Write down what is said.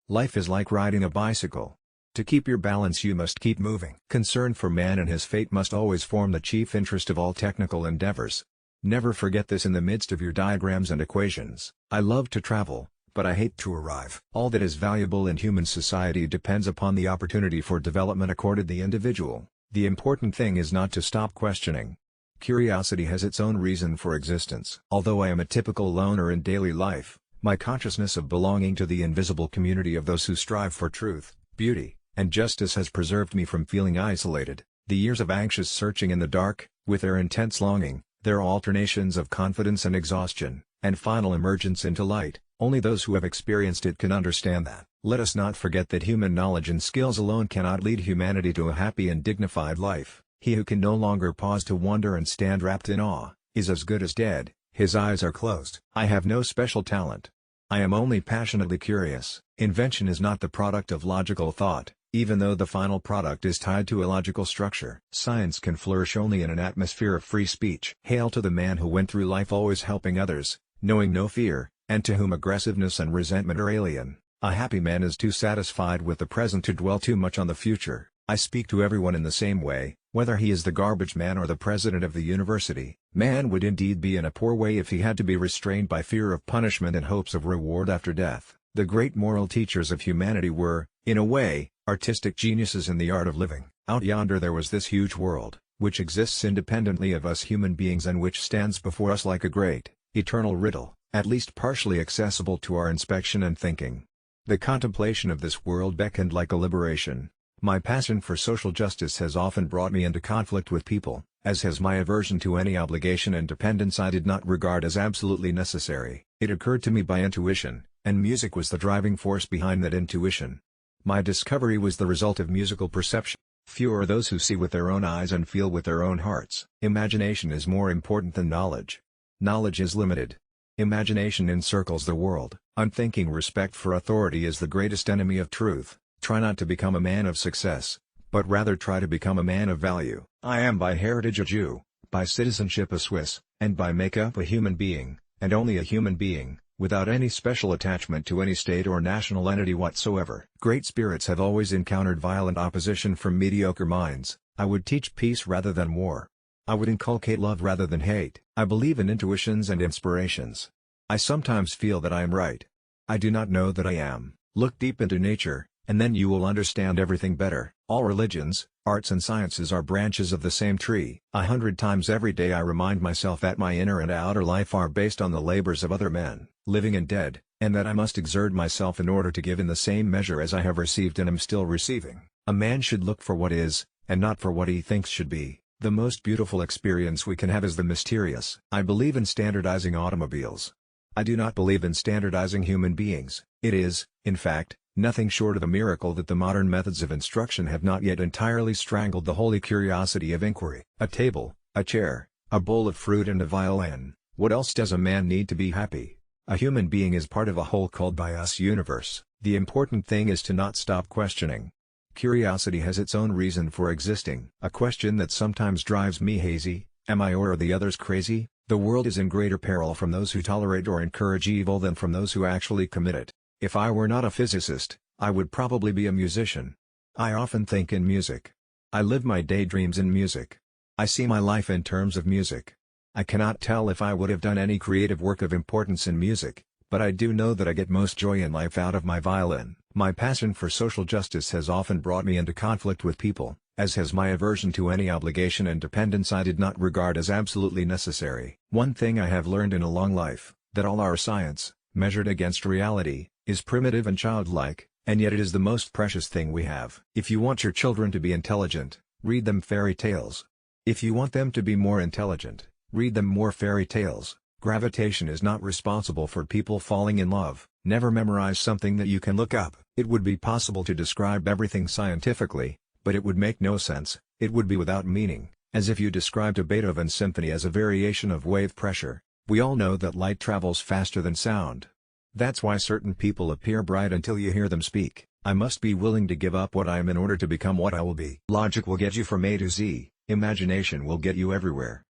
Life is like riding a bicycle. To keep your balance you must keep moving. Concern for man and his fate must always form the chief interest of all technical endeavors. Never forget this in the midst of your diagrams and equations. I love to travel, but I hate to arrive. All that is valuable in human society depends upon the opportunity for development accorded the individual. The important thing is not to stop questioning. Curiosity has its own reason for existence. Although I am a typical loner in daily life, my consciousness of belonging to the invisible community of those who strive for truth, beauty, and justice has preserved me from feeling isolated. The years of anxious searching in the dark, with their intense longing, their alternations of confidence and exhaustion, and final emergence into light, only those who have experienced it can understand that. Let us not forget that human knowledge and skills alone cannot lead humanity to a happy and dignified life. He who can no longer pause to wonder and stand wrapped in awe, is as good as dead. His eyes are closed. I have no special talent. I am only passionately curious. Invention is not the product of logical thought, even though the final product is tied to a logical structure. Science can flourish only in an atmosphere of free speech. Hail to the man who went through life always helping others, knowing no fear, and to whom aggressiveness and resentment are alien. A happy man is too satisfied with the present to dwell too much on the future. I speak to everyone in the same way, whether he is the garbage man or the president of the university. Man would indeed be in a poor way if he had to be restrained by fear of punishment and hopes of reward after death. The great moral teachers of humanity were, in a way, artistic geniuses in the art of living. Out yonder there was this huge world, which exists independently of us human beings and which stands before us like a great, eternal riddle, at least partially accessible to our inspection and thinking. The contemplation of this world beckoned like a liberation. My passion for social justice has often brought me into conflict with people, as has my aversion to any obligation and dependence I did not regard as absolutely necessary. It occurred to me by intuition, and music was the driving force behind that intuition. My discovery was the result of musical perception. Few are those who see with their own eyes and feel with their own hearts. Imagination is more important than knowledge. Knowledge is limited. Imagination encircles the world. Unthinking respect for authority is the greatest enemy of truth. Try not to become a man of success, but rather try to become a man of value. I am by heritage a Jew, by citizenship a Swiss, and by makeup a human being, and only a human being, without any special attachment to any state or national entity whatsoever. Great spirits have always encountered violent opposition from mediocre minds. I would teach peace rather than war. I would inculcate love rather than hate. I believe in intuitions and inspirations. I sometimes feel that I am right. I do not know that I am. Look deep into nature, and then you will understand everything better. All religions, arts and sciences are branches of the same tree. 100 times every day I remind myself that my inner and outer life are based on the labors of other men, living and dead, and that I must exert myself in order to give in the same measure as I have received and am still receiving. A man should look for what is, and not for what he thinks should be. The most beautiful experience we can have is the mysterious. I believe in standardizing automobiles. I do not believe in standardizing human beings. It is, in fact, nothing short of a miracle that the modern methods of instruction have not yet entirely strangled the holy curiosity of inquiry. A table, a chair, a bowl of fruit and a violin. What else does a man need to be happy? A human being is part of a whole called by us universe. The important thing is to not stop questioning. Curiosity has its own reason for existing. A question that sometimes drives me hazy: am I or are the others crazy? The world is in greater peril from those who tolerate or encourage evil than from those who actually commit it. If I were not a physicist, I would probably be a musician. I often think in music. I live my daydreams in music. I see my life in terms of music. I cannot tell if I would have done any creative work of importance in music, but I do know that I get most joy in life out of my violin. My passion for social justice has often brought me into conflict with people, as has my aversion to any obligation and dependence I did not regard as absolutely necessary. One thing I have learned in a long life, that all our science, measured against reality, is primitive and childlike, and yet it is the most precious thing we have. If you want your children to be intelligent, read them fairy tales. If you want them to be more intelligent, read them more fairy tales. Gravitation is not responsible for people falling in love. Never memorize something that you can look up. It would be possible to describe everything scientifically, but it would make no sense. It would be without meaning, as if you described a Beethoven symphony as a variation of wave pressure. We all know that light travels faster than sound. That's why certain people appear bright until you hear them speak. I must be willing to give up what I am in order to become what I will be. Logic will get you from A to Z, imagination will get you everywhere.